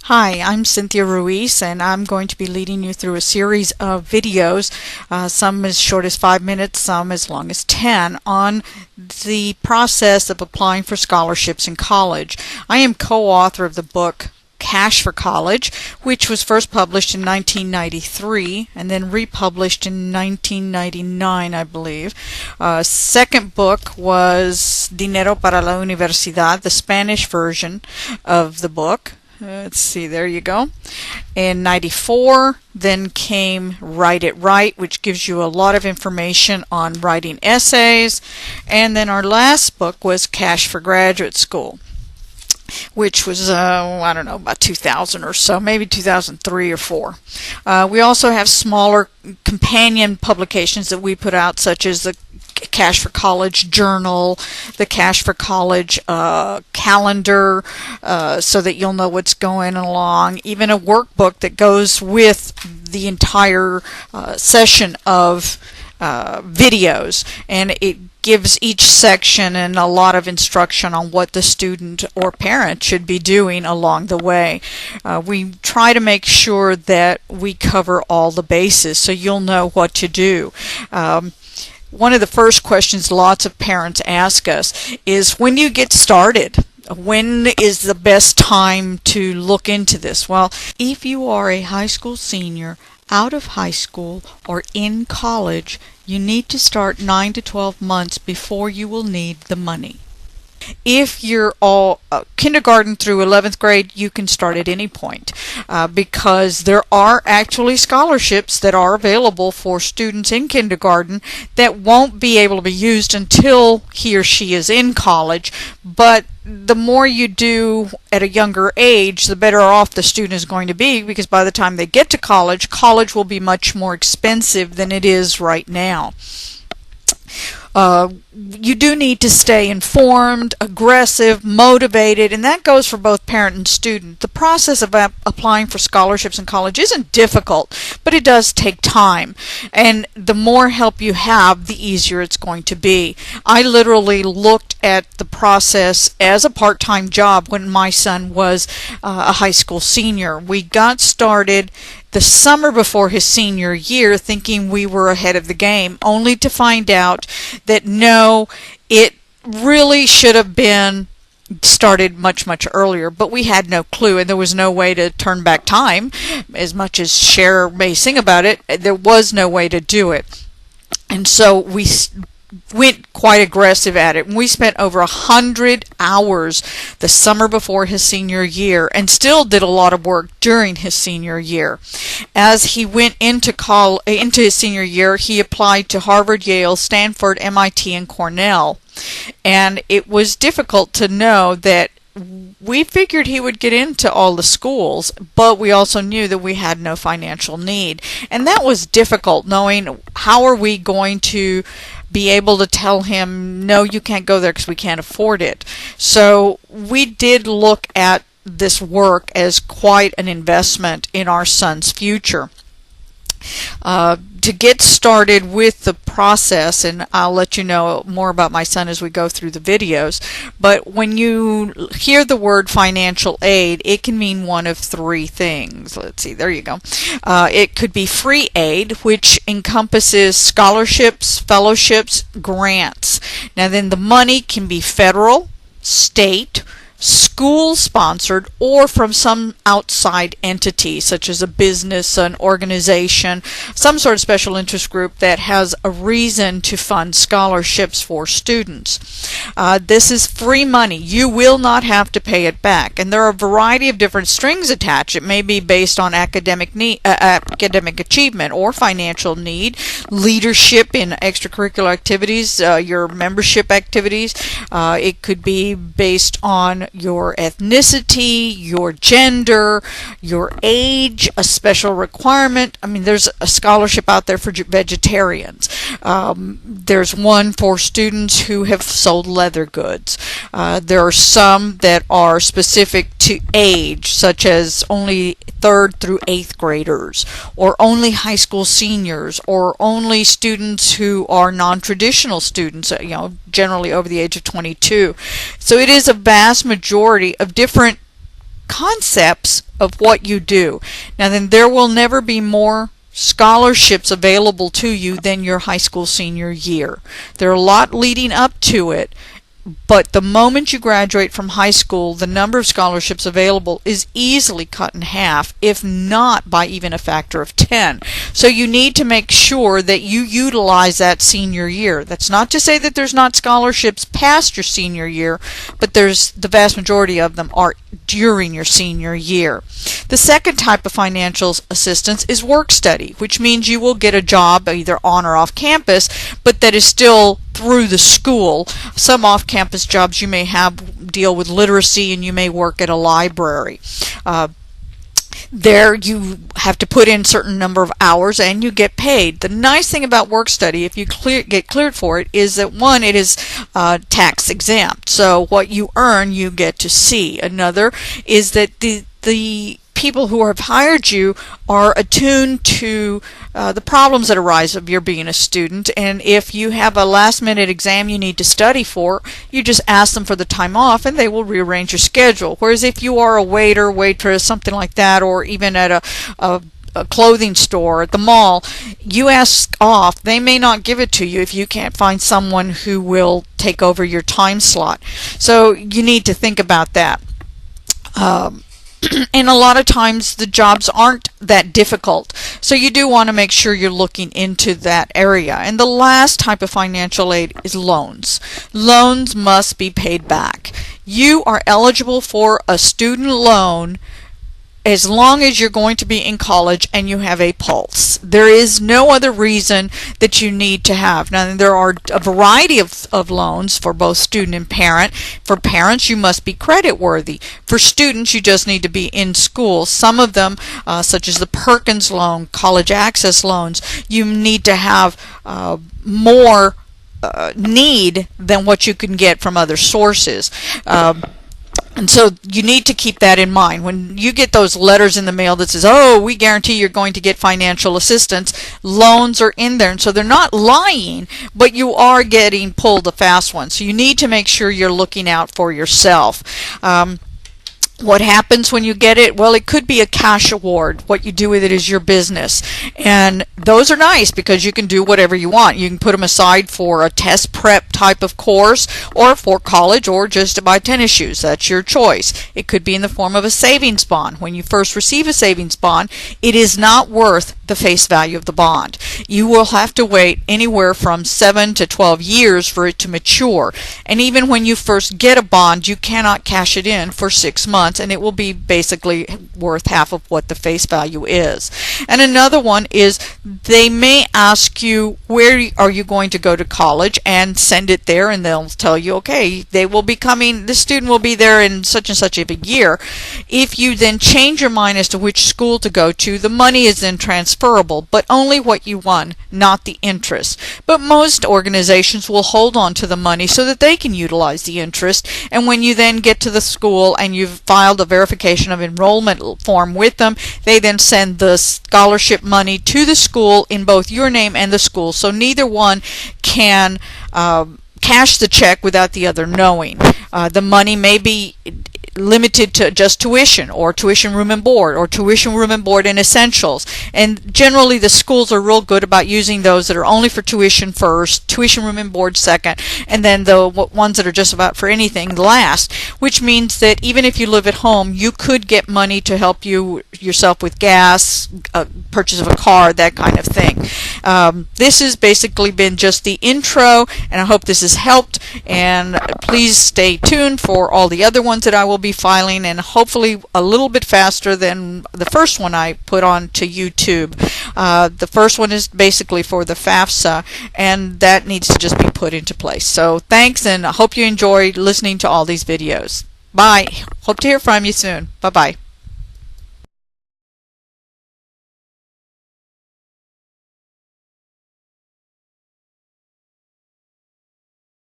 Hi, I'm Cynthia Ruiz, and I'm going to be leading you through a series of videos, some as short as 5 minutes, some as long as 10, on the process of applying for scholarships in college. I am co-author of the book Cash for College, which was first published in 1993 and then republished in 1999, I believe. Second book was Dinero para la Universidad, the Spanish version of the book. Let's see, there you go. In 94, then came Write It Right, which gives you a lot of information on writing essays. And then our last book was Cash for Graduate School, which was, I don't know, about 2000 or so, maybe 2003 or 4. We also have smaller companion publications that we put out, such as the Cash for College Journal, the Cash for College calendar, so that you'll know what's going along, even a workbook that goes with the entire session of videos, and it gives each section and a lot of instruction on what the student or parent should be doing along the way. We try to make sure that we cover all the bases so you'll know what to do. One of the first questions lots of parents ask us is, when you get started, when is the best time to look into this? Well, if you are a high school senior, out of high school, or in college, you need to start 9 to 12 months before you will need the money. If you're all kindergarten through 11th grade, you can start at any point, because there are actually scholarships that are available for students in kindergarten that won't be able to be used until he or she is in college. But the more you do at a younger age, the better off the student is going to be, because by the time they get to college, college will be much more expensive than it is right now. You do need to stay informed, aggressive, motivated, and that goes for both parent and student. The process of applying for scholarships in college isn't difficult, but it does take time. And the more help you have, the easier it's going to be. I literally looked at the process as a part-time job when my son was a high school senior. We got started the summer before his senior year thinking we were ahead of the game, only to find out that no, it really should have been started much earlier, but we had no clue, and there was no way to turn back time. As much as Cher may sing about it, there was no way to do it. And so we went quite aggressive at it, and we spent over 100 hours the summer before his senior year, and still did a lot of work during his senior year. As he went into his senior year, he applied to Harvard, Yale, Stanford, MIT, and Cornell, and it was difficult to know that we figured he would get into all the schools, but we also knew that we had no financial need. And that was difficult, knowing how are we going to be able to tell him, no, you can't go there because we can't afford it. So we did look at this work as quite an investment in our son's future. To get started with the process, and I'll let you know more about my son as we go through the videos, but when you hear the word financial aid, it can mean one of three things. Let's see, there you go. It could be free aid, which encompasses scholarships, fellowships, grants. Now then, the money can be federal, state, school-sponsored, or from some outside entity, such as a business, an organization, some sort of special interest group that has a reason to fund scholarships for students. This is free money. You will not have to pay it back, and there are a variety of different strings attached. It may be based on academic achievement or financial need, leadership in extracurricular activities, your membership activities. It could be based on your ethnicity, your gender, your age, a special requirement. I mean, there's a scholarship out there for vegetarians. There's one for students who have sold leather goods. There are some that are specific to age, such as only 3rd through 8th graders, or only high school seniors, or only students who are non-traditional students, generally over the age of 22. So it is a vast majority of different concepts of what you do. Now then, there will never be more scholarships available to you than your high school senior year. There are a lot leading up to it, but the moment you graduate from high school, the number of scholarships available is easily cut in half, if not by even a factor of 10. So you need to make sure that you utilize that senior year. That's not to say that there's not scholarships past your senior year, but the vast majority of them are during your senior year. The second type of financial assistance is work study, which means you will get a job either on or off campus, but that is still through the school. Some off-campus jobs you may have deal with literacy, and you may work at a library. There you have to put in a certain number of hours and you get paid. The nice thing about work study, if you get cleared for it, is that one, it is tax exempt. So what you earn, you get to see. Another is that the people who have hired you are attuned to the problems that arise of your being a student, and if you have a last-minute exam you need to study for, you just ask them for the time off and they will rearrange your schedule. Whereas if you are a waiter, waitress, something like that, or even at a clothing store at the mall, you ask off, they may not give it to you if you can't find someone who will take over your time slot. So you need to think about that. And a lot of times the jobs aren't that difficult, so you do want to make sure you're looking into that area. And the last type of financial aid is loans. Loans must be paid back. You are eligible for a student loan as long as you're going to be in college and you have a pulse. There is no other reason that you need to have. Now, there are a variety of loans for both student and parent. For parents, you must be credit worthy. For students, you just need to be in school. Some of them, such as the Perkins loan, college access loans, you need to have more need than what you can get from other sources. And so you need to keep that in mind. When you get those letters in the mail that says, oh, we guarantee you're going to get financial assistance, loans are in there. And so they're not lying, but you are getting pulled a fast one. So you need to make sure you're looking out for yourself. What happens when you get it? Well, it could be a cash award. What you do with it is your business. And those are nice because you can do whatever you want. You can put them aside for a test prep type of course, or for college, or just to buy tennis shoes. That's your choice. It could be in the form of a savings bond. When you first receive a savings bond, it is not worth the face value of the bond. You will have to wait anywhere from 7 to 12 years for it to mature. And even when you first get a bond, you cannot cash it in for 6 months. And it will be basically worth half of what the face value is. And another one is they may ask you, where are you going to go to college, and send it there, and they'll tell you, okay, this student will be there in such and such a year. If you then change your mind as to which school to go to, the money is then transferable, but only what you won, not the interest. But most organizations will hold on to the money so that they can utilize the interest, and when you then get to the school and you've filed a verification of enrollment form with them, they then send the scholarship money to the school in both your name and the school, so neither one can cash the check without the other knowing. The money may be limited to just tuition, or tuition room and board, or tuition room and board and essentials. And generally the schools are real good about using those that are only for tuition first, tuition room and board second, and then the ones that are just about for anything last, which means that even if you live at home, you could get money to help yourself with gas, purchase of a car, that kind of thing. This has basically been just the intro, and I hope this has helped, and please stay tuned for all the other ones that I will be filing, and hopefully a little bit faster than the first one I put on to YouTube. The first one is basically for the FAFSA, and that needs to just be put into place. So thanks, and I hope you enjoyed listening to all these videos. Bye. Hope to hear from you soon. Bye-bye.